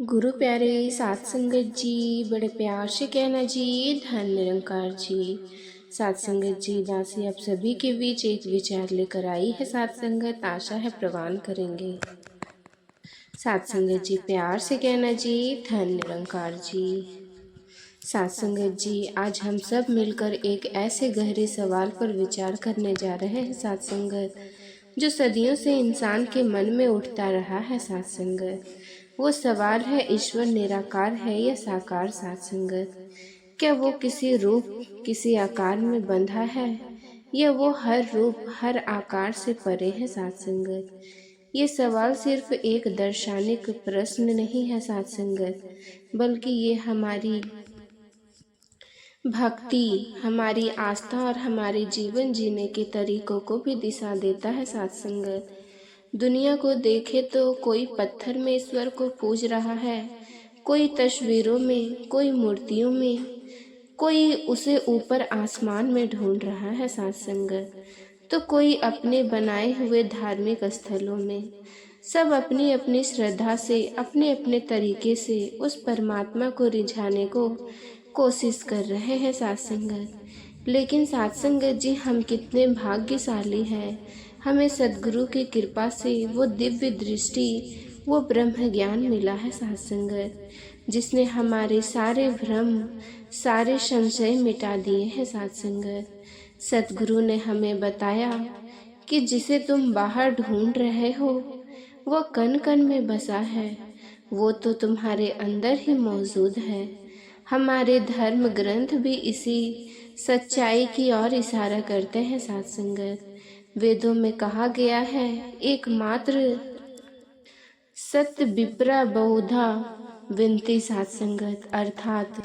गुरु प्यारे सात संगत जी, बड़े प्यार से कहना जी, धन निरंकार जी। सात संगत जी, दासी आप सभी के बीच एक विचार लेकर आई है। सात संगत आशा है प्रवान करेंगे। सात संगत जी प्यार से कहना जी, धन निरंकार जी। सात संगत जी, आज हम सब मिलकर एक ऐसे गहरे सवाल पर विचार करने जा रहे हैं सात संगत, जो सदियों से इंसान के मन में उठता रहा है सात संगत। वो सवाल है, ईश्वर निराकार है या साकार सात संगत? क्या वो किसी रूप किसी आकार में बंधा है या वो हर रूप हर आकार से परे है सात संगत? ये सवाल सिर्फ एक दार्शनिक प्रश्न नहीं है सात संगत, बल्कि ये हमारी भक्ति, हमारी आस्था और हमारे जीवन जीने के तरीकों को भी दिशा देता है सात संगत। दुनिया को देखे तो कोई पत्थर में ईश्वर को पूज रहा है, कोई तस्वीरों में, कोई मूर्तियों में, कोई उसे ऊपर आसमान में ढूंढ रहा है सात संगत, तो कोई अपने बनाए हुए धार्मिक स्थलों में। सब अपनी अपनी श्रद्धा से, अपने अपने तरीके से उस परमात्मा को रिझाने को कोशिश कर रहे हैं सात संगत। लेकिन सात संगत जी, हम कितने भाग्यशाली हैं। हमें सद्गुरु की कृपा से वो दिव्य दृष्टि, वो ब्रह्म ज्ञान मिला है सात संगत, जिसने हमारे सारे भ्रम, सारे संशय मिटा दिए हैं सात संगत। सद्गुरु ने हमें बताया कि जिसे तुम बाहर ढूंढ रहे हो वो कण कण में बसा है, वो तो तुम्हारे अंदर ही मौजूद है। हमारे धर्म ग्रंथ भी इसी सच्चाई की ओर इशारा करते हैं सात संगत। वेदों में कहा गया है, एकमात्र सत्य विप्रा बहुधा विनती सात संगत, अर्थात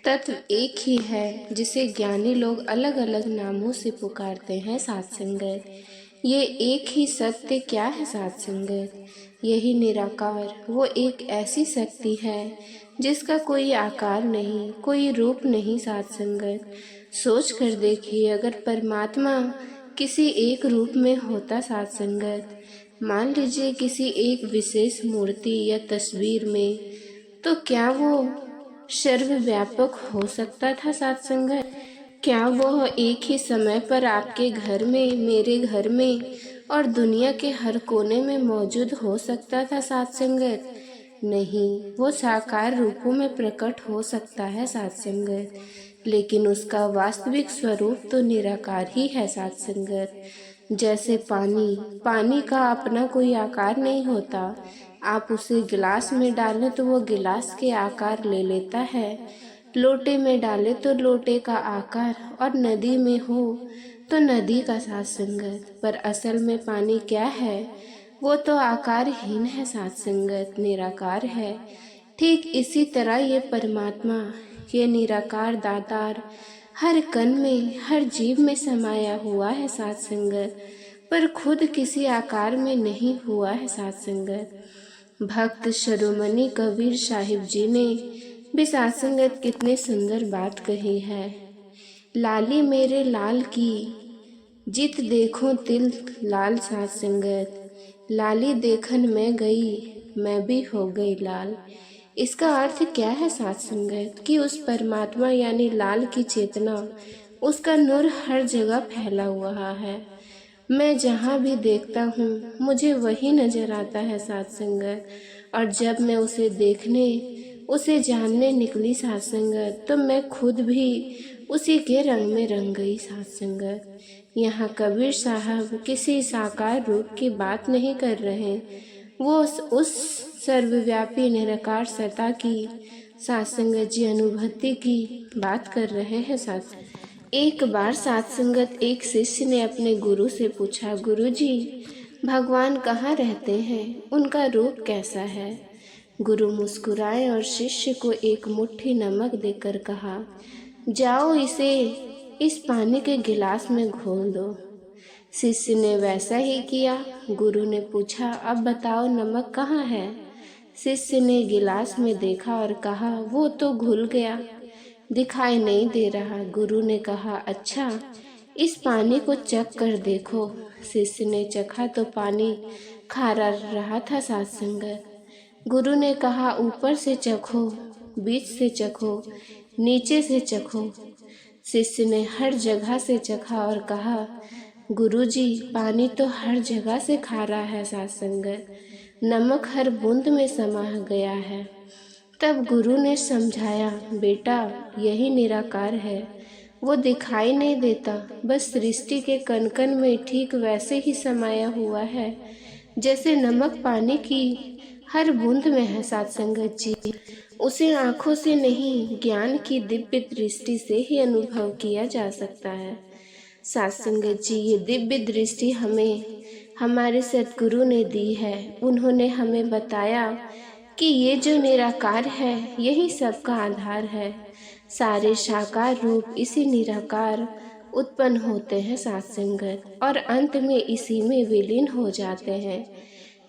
तत्व एक ही है जिसे ज्ञानी लोग अलग अलग नामों से पुकारते हैं सात संगत। ये एक ही सत्य क्या है सात संगत? यही निराकार, वो एक ऐसी शक्ति है जिसका कोई आकार नहीं, कोई रूप नहीं सात संगत। सोच कर देखिए, अगर परमात्मा किसी एक रूप में होता सात संगत, मान लीजिए किसी एक विशेष मूर्ति या तस्वीर में, तो क्या वो सर्वव्यापक हो सकता था सात संगत? क्या वह एक ही समय पर आपके घर में, मेरे घर में और दुनिया के हर कोने में मौजूद हो सकता था सात संगत? नहीं, वो साकार रूपों में प्रकट हो सकता है सात संगत, लेकिन उसका वास्तविक स्वरूप तो निराकार ही है सात संगत। जैसे पानी का अपना कोई आकार नहीं होता। आप उसे गिलास में डालें तो वो गिलास के आकार ले लेता है, लोटे में डालें तो लोटे का आकार, और नदी में हो तो नदी का सात संगत। पर असल में पानी क्या है? वो तो आकारहीन है सात संगत, निराकार है। ठीक इसी तरह ये परमात्मा, ये निराकार दातार हर कण में, हर जीव में समाया हुआ है सात संगत, पर खुद किसी आकार में नहीं हुआ है सात संगत। भक्त शिरोमणि कबीर साहिब जी ने भी सात संगत कितने सुंदर बात कही है। लाली मेरे लाल की जित देखो तिल लाल सात संगत, लाली देखन में गई मैं भी हो गई लाल। इसका अर्थ क्या है सात संगत? कि उस परमात्मा यानी लाल की चेतना, उसका नूर हर जगह फैला हुआ है। मैं जहाँ भी देखता हूँ मुझे वही नजर आता है सात संगत। और जब मैं उसे देखने, उसे जानने निकली सात संगत, तो मैं खुद भी उसी के रंग में रंग गई सात संगत। यहाँ कबीर साहब किसी साकार रूप की बात नहीं कर रहे, वो उस सर्वव्यापी निराकार सत्ता की सात संगत जी अनुभूति की बात कर रहे हैं सात। एक बार सात संगत एक शिष्य ने अपने गुरु से पूछा, गुरु जी, भगवान कहाँ रहते हैं? उनका रूप कैसा है? गुरु मुस्कुराए और शिष्य को एक मुट्ठी नमक देकर कहा, जाओ इसे इस पानी के गिलास में घोल दो। शिष्य ने वैसा ही किया। गुरु ने पूछा, अब बताओ नमक कहाँ है? शिष्य ने गिलास में देखा और कहा, वो तो घुल गया, दिखाई नहीं दे रहा। गुरु ने कहा, अच्छा, इस पानी को चख कर देखो। शिष्य ने चखा तो पानी खारा रहा था सात संगत। गुरु ने कहा, ऊपर से चखो, बीच से चखो, नीचे से चखो। शिष्य ने हर जगह से चखा और कहा, गुरुजी, पानी तो हर जगह से खारा है साध संगत, नमक हर बूंद में समा गया है। तब गुरु ने समझाया, बेटा, यही निराकार है। वो दिखाई नहीं देता, बस सृष्टि के कण कण में ठीक वैसे ही समाया हुआ है जैसे नमक पानी की हर बूंद में है। साध संगत जी, उसे आंखों से नहीं, ज्ञान की दिव्य दृष्टि से ही अनुभव किया जा सकता है। साध संगत जी, ये दिव्य दृष्टि हमें हमारे सद्गुरु ने दी है। उन्होंने हमें बताया कि ये जो निराकार है, यही सबका आधार है। सारे साकार रूप इसी निराकार उत्पन्न होते हैं साध संगत, और अंत में इसी में विलीन हो जाते हैं।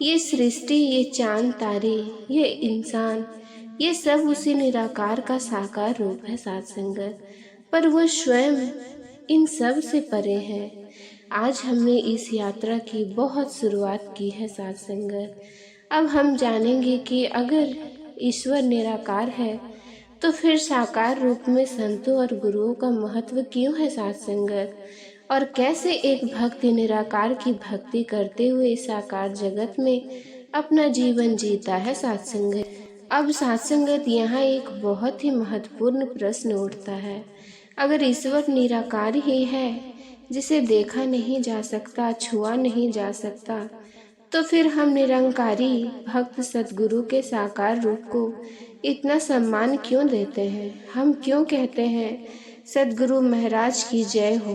ये सृष्टि, ये चांद तारे, ये इंसान, ये सब उसी निराकार का साकार रूप है साध संगत, पर वो स्वयं इन सब से परे है। आज हमने इस यात्रा की बहुत शुरुआत की है साध संगत। अब हम जानेंगे कि अगर ईश्वर निराकार है तो फिर साकार रूप में संतों और गुरुओं का महत्व क्यों है साध संगत, और कैसे एक भक्त निराकार की भक्ति करते हुए साकार जगत में अपना जीवन जीता है साध संगत। अब साध संगत, यहाँ एक बहुत ही महत्वपूर्ण प्रश्न उठता है। अगर ईश्वर निराकार ही है, जिसे देखा नहीं जा सकता, छुआ नहीं जा सकता, तो फिर हम निरंकारी भक्त सद्गुरु के साकार रूप को इतना सम्मान क्यों देते हैं? हम क्यों कहते हैं सद्गुरु महाराज की जय हो?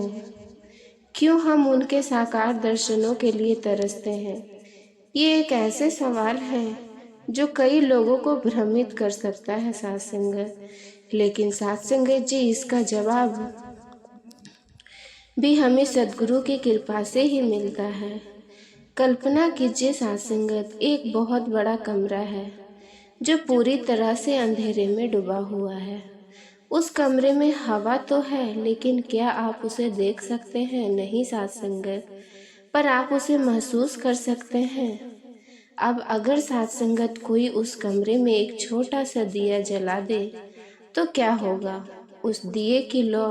क्यों हम उनके साकार दर्शनों के लिए तरसते हैं? ये एक ऐसे सवाल हैं जो कई लोगों को भ्रमित कर सकता है साध संगत, लेकिन साध संगत जी, इसका जवाब भी हमें सद्गुरु की कृपा से ही मिलता है। कल्पना कीजिए साध संगत, एक बहुत बड़ा कमरा है जो पूरी तरह से अंधेरे में डूबा हुआ है। उस कमरे में हवा तो है, लेकिन क्या आप उसे देख सकते हैं? नहीं साध संगत, पर आप उसे महसूस कर सकते हैं। अब अगर साध संगत कोई उस कमरे में एक छोटा सा दिया जला दे तो क्या होगा? उस दिए की लौ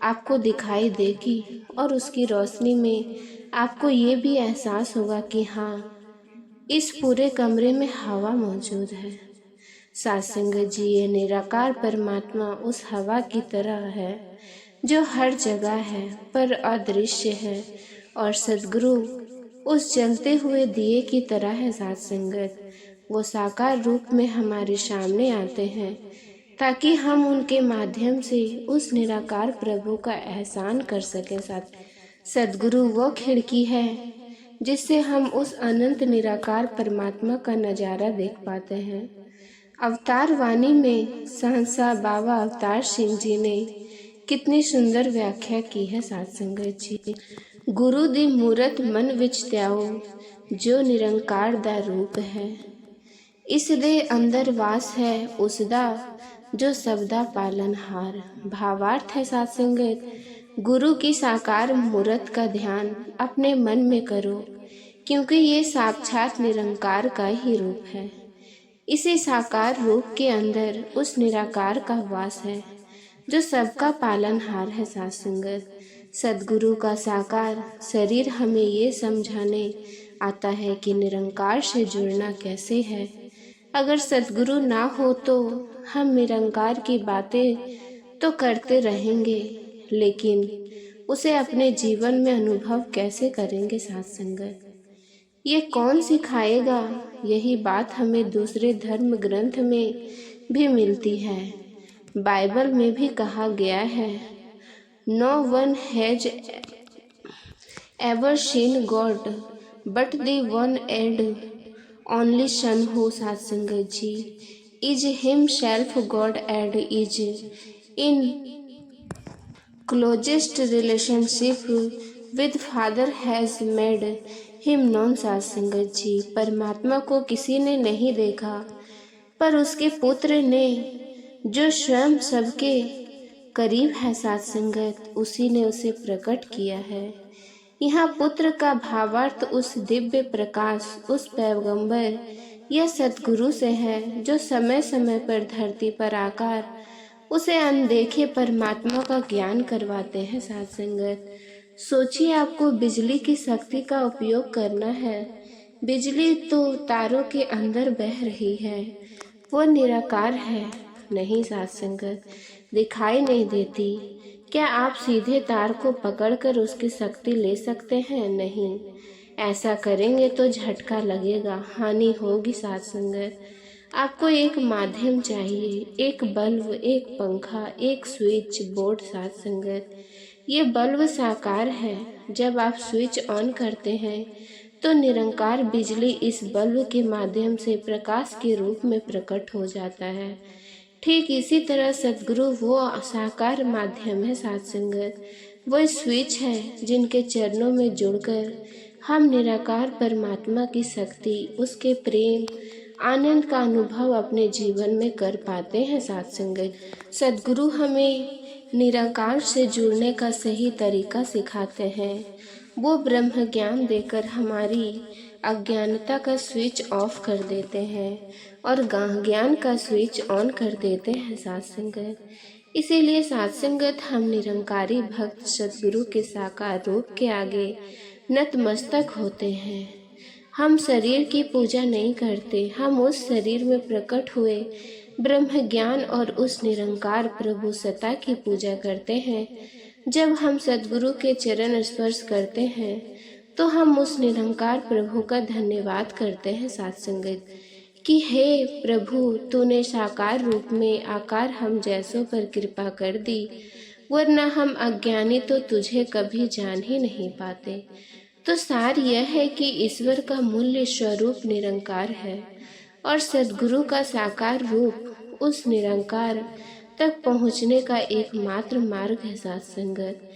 आपको दिखाई देगी और उसकी रोशनी में आपको ये भी एहसास होगा कि हाँ, इस पूरे कमरे में हवा मौजूद है। साध संगत जी, ये निराकार परमात्मा उस हवा की तरह है जो हर जगह है पर अदृश्य है, और सद्गुरु उस जलते हुए दिए की तरह है साध संगत। वो साकार रूप में हमारे सामने आते हैं ताकि हम उनके माध्यम से उस निराकार प्रभु का एहसान कर सकें। सद्गुरु वो खिड़की है जिससे हम उस अनंत निराकार परमात्मा का नज़ारा देख पाते हैं। अवतार वाणी में सहसा बाबा अवतार सिंह जी ने कितनी सुंदर व्याख्या की है साध संगत जी। गुरु दी मूरत मन विच त्याओ, जो निरंकार दा रूप है, इस दे अंदर वास है उसदा, जो सबदा पालनहार। भावार्थ है साध संगत, गुरु की साकार मूर्त का ध्यान अपने मन में करो, क्योंकि ये साक्षात निरंकार का ही रूप है। इसी साकार रूप के अंदर उस निराकार का वास है जो सबका पालनहार है साध संगत। सद्गुरु का साकार शरीर हमें ये समझाने आता है कि निरंकार से जुड़ना कैसे है। अगर सद्गुरु ना हो तो हम निरंकार की बातें तो करते रहेंगे, लेकिन उसे अपने जीवन में अनुभव कैसे करेंगे साध संगत? ये कौन सिखाएगा? यही बात हमें दूसरे धर्म ग्रंथ में भी मिलती है। बाइबल में भी कहा गया है, no one has ever seen God but the one and only son who, Sadh Sangat ji, is himself God and is in closest relationship with Father has made him known. Sadh Sangat जी, परमात्मा को किसी ने नहीं देखा, पर उसके पुत्र ने, जो स्वयं सबके करीब है साध संगत, उसी ने उसे प्रकट किया है। यहाँ पुत्र का भावार्थ उस दिव्य प्रकाश, उस पैगंबर यह सतगुरु से है जो समय समय पर धरती पर आकर उसे अनदेखे परमात्मा का ज्ञान करवाते हैं। साथ संगत, सोचिए आपको बिजली की शक्ति का उपयोग करना है। बिजली तो तारों के अंदर बह रही है, वो निराकार है। नहीं साथ संगत, दिखाई नहीं देती। क्या आप सीधे तार को पकड़कर उसकी शक्ति ले सकते हैं? नहीं, ऐसा करेंगे तो झटका लगेगा, हानि होगी। साथ संगत, आपको एक माध्यम चाहिए, एक बल्ब, एक पंखा, एक स्विच बोर्ड। साथ संगत, ये बल्ब साकार है। जब आप स्विच ऑन करते हैं तो निरंकार बिजली इस बल्ब के माध्यम से प्रकाश के रूप में प्रकट हो जाता है। ठीक इसी तरह सद्गुरु वो साकार माध्यम है। साथ संगत, वो स्विच है जिनके चरणों में जुड़कर हम निराकार परमात्मा की शक्ति, उसके प्रेम, आनंद का अनुभव अपने जीवन में कर पाते हैं। साथ संगत, सद्गुरु हमें निराकार से जुड़ने का सही तरीका सिखाते हैं। वो ब्रह्म ज्ञान देकर हमारी अज्ञानता का स्विच ऑफ कर देते हैं और ज्ञान का स्विच ऑन कर देते हैं। साथ संगत, इसीलिए साथ संगत, हम निरंकारी भक्त सद्गुरु के साकार रूप के आगे नतमस्तक होते हैं। हम शरीर की पूजा नहीं करते, हम उस शरीर में प्रकट हुए ब्रह्म ज्ञान और उस निरंकार प्रभु सत्ता की पूजा करते हैं। जब हम सद्गुरु के चरण स्पर्श करते हैं तो हम उस निरंकार प्रभु का धन्यवाद करते हैं। साथ संगत, कि हे प्रभु, तूने साकार रूप में आकार हम जैसों पर कृपा कर दी, वरना हम अज्ञानी तो तुझे कभी जान ही नहीं पाते। तो सार यह है कि ईश्वर का मूल्य स्वरूप निरंकार है और सद्गुरु का साकार रूप उस निरंकार तक पहुँचने का एकमात्र मार्ग है। साथ संगत,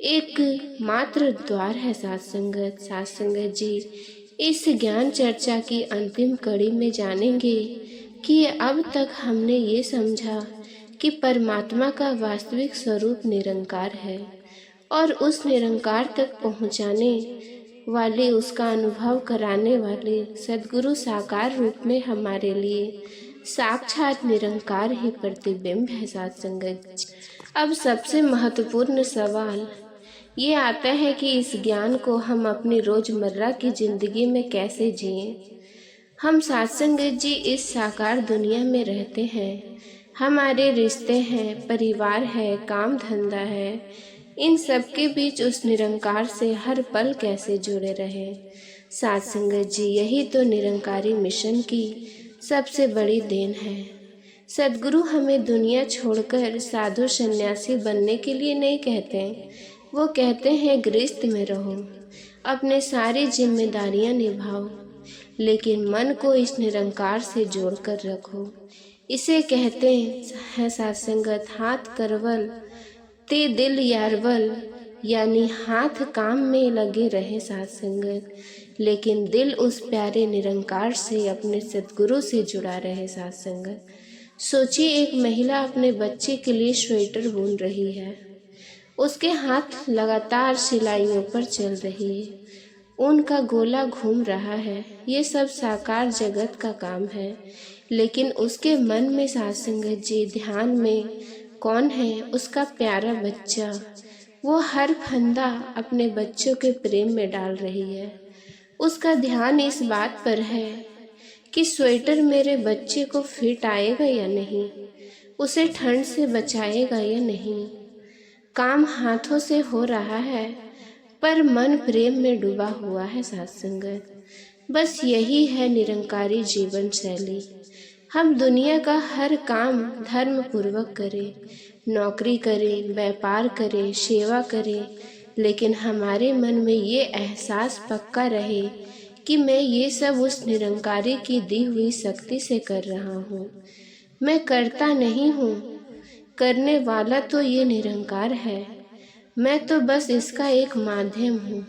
एक मात्र द्वार है। साथ संगत जी, इस ज्ञान चर्चा की अंतिम कड़ी में जानेंगे कि अब तक हमने ये समझा कि परमात्मा का वास्तविक स्वरूप निरंकार है और उस निरंकार तक पहुँचाने वाले, उसका अनुभव कराने वाले सद्गुरु साकार रूप में हमारे लिए साक्षात निरंकार ही प्रतिबिंब है। साथ संगत, अब सबसे महत्वपूर्ण सवाल ये आता है कि इस ज्ञान को हम अपनी रोजमर्रा की जिंदगी में कैसे जिएं। हम साथ संगत जी इस साकार दुनिया में रहते हैं, हमारे रिश्ते हैं, परिवार है, काम धंधा है, इन सब के बीच उस निरंकार से हर पल कैसे जुड़े रहे। साथ संगत जी, यही तो निरंकारी मिशन की सबसे बड़ी देन है। सद्गुरु हमें दुनिया छोड़कर साधु सन्यासी बनने के लिए नहीं कहते, वो कहते हैं गृहस्थ में रहो, अपने सारी जिम्मेदारियां निभाओ, लेकिन मन को इस निरंकार से जोड़कर रखो। इसे कहते हैं साथ संगत, हाथ करवल ते दिल यारवल, यानी हाथ काम में लगे रहे साथ संगत, लेकिन दिल उस प्यारे निरंकार से, अपने सद्गुरु से जुड़ा रहे। साथ संगत, सोचिए एक महिला अपने बच्चे के लिए स्वेटर बुन रही है, उसके हाथ लगातार सिलाइयों पर चल रही है, ऊन का गोला घूम रहा है। ये सब साकार जगत का काम है, लेकिन उसके मन में साथ संगत जी ध्यान में कौन है? उसका प्यारा बच्चा। वो हर फंदा अपने बच्चों के प्रेम में डाल रही है। उसका ध्यान इस बात पर है कि स्वेटर मेरे बच्चे को फिट आएगा या नहीं, उसे ठंड से बचाएगा या नहीं। काम हाथों से हो रहा है पर मन प्रेम में डूबा हुआ है। साथ संगत, बस यही है निरंकारी जीवन शैली। हम दुनिया का हर काम धर्म पूर्वक करें, नौकरी करें, व्यापार करें, सेवा करें, लेकिन हमारे मन में ये एहसास पक्का रहे कि मैं ये सब उस निरंकारी की दी हुई शक्ति से कर रहा हूँ। मैं करता नहीं हूँ, करने वाला तो ये निरंकार है। मैं तो बस इसका एक माध्यम हूँ,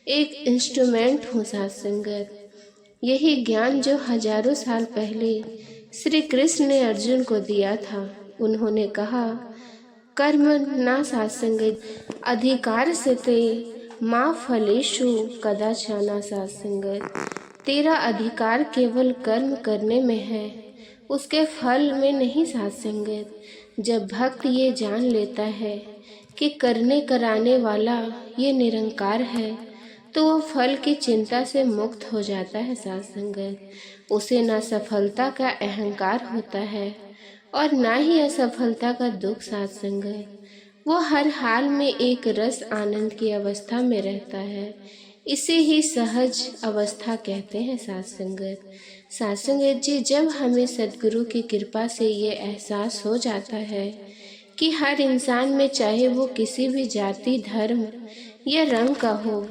एक इंस्ट्रूमेंट हूँ। साथ संगत, यही ज्ञान जो हजारों साल पहले श्री कृष्ण ने अर्जुन को दिया था। उन्होंने कहा, कर्म ना साथ संगत अधिकार से ते माँ फलेषु कदाचन। साथ संगत, तेरा अधिकार केवल कर्म करने में है, उसके फल में नहीं साध संगत। जब भक्त ये जान लेता है कि करने कराने वाला ये निरंकार है, तो वो फल की चिंता से मुक्त हो जाता है साध संगत। उसे न सफलता का अहंकार होता है और ना ही असफलता का दुख साध संगत। वो हर हाल में एक रस आनंद की अवस्था में रहता है। इसे ही सहज अवस्था कहते हैं साध संगत। साध संगत जी, जब हमें सद्गुरु की कृपा से ये एहसास हो जाता है कि हर इंसान में, चाहे वो किसी भी जाति, धर्म या रंग का हो,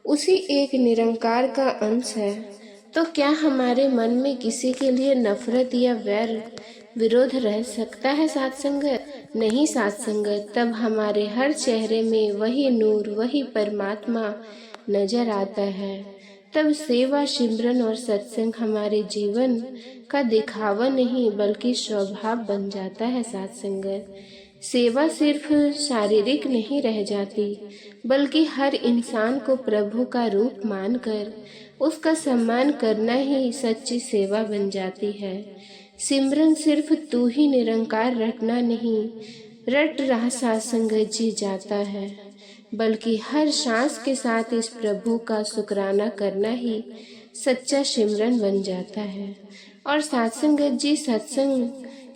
उसी एक निरंकार का अंश है, तो क्या हमारे मन में किसी के लिए नफरत या वैर विरोध रह सकता है साध संगत? नहीं साध संगत। तब हमारे हर चेहरे में वही नूर, वही परमात्मा नजर आता है। तब सेवा, सिमरन और सत्संग हमारे जीवन का दिखावा नहीं बल्कि स्वभाव बन जाता है साध संगत। सेवा सिर्फ शारीरिक नहीं रह जाती, बल्कि हर इंसान को प्रभु का रूप मानकर उसका सम्मान करना ही सच्ची सेवा बन जाती है। सिमरन सिर्फ तू ही निरंकार रटना नहीं, रट रहा साध संगत जी जाता है, बल्कि हर सांस के साथ इस प्रभु का शुक्राना करना ही सच्चा सिमरन बन जाता है। और साध संगत जी, सत्संग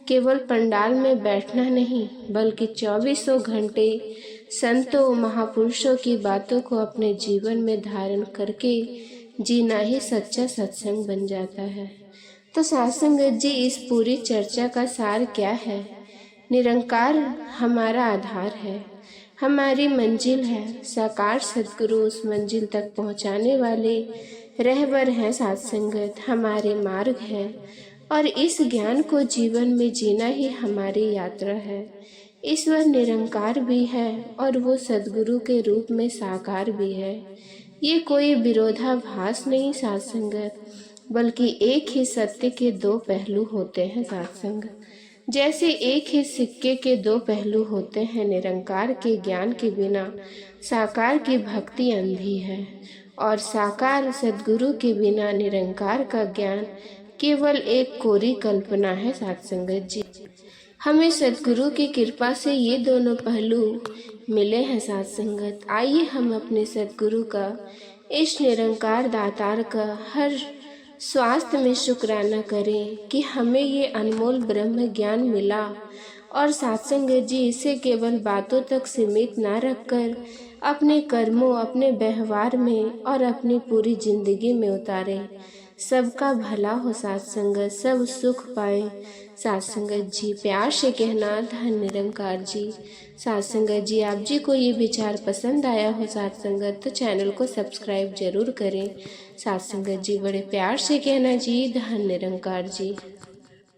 केवल पंडाल में बैठना नहीं, बल्कि 2400 घंटे संतों, महापुरुषों की बातों को अपने जीवन में धारण करके जीना ही सच्चा सत्संग बन जाता है। तो साध संगत जी, इस पूरी चर्चा का सार क्या है? निरंकार हमारा आधार है, हमारी मंजिल है। साकार सद्गुरु उस मंजिल तक पहुंचाने वाले रहबर हैं साध संगत, हमारे मार्ग है। और इस ज्ञान को जीवन में जीना ही हमारी यात्रा है। ईश्वर निरंकार भी है और वो सद्गुरु के रूप में साकार भी है। ये कोई विरोधाभास नहीं साध संगत, बल्कि एक ही सत्य के दो पहलू होते हैं साध संगत। जैसे एक ही सिक्के के दो पहलू होते हैं, निरंकार के ज्ञान के बिना साकार की भक्ति अंधी है, और साकार सद्गुरु के बिना निरंकार का ज्ञान केवल एक कोरी कल्पना है साध संगत जी। हमें सद्गुरु की कृपा से ये दोनों पहलू मिले हैं साध संगत। आइए हम अपने सद्गुरु का, इस निरंकार दातार का हर स्वास्थ्य में शुक्राना करें कि हमें ये अनमोल ब्रह्म ज्ञान मिला। और साध संगत जी, इसे केवल बातों तक सीमित ना रखकर अपने कर्मों, अपने व्यवहार में और अपनी पूरी जिंदगी में उतारें। सबका भला हो साध संगत, सब सुख पाए साध संगत जी। प्यार से कहना धन निरंकार जी। साध संगत जी, आप जी को ये विचार पसंद आया हो साध संगत, तो चैनल को सब्सक्राइब जरूर करें। साध संगत जी, बड़े प्यार से कहना जी, धन निरंकार जी।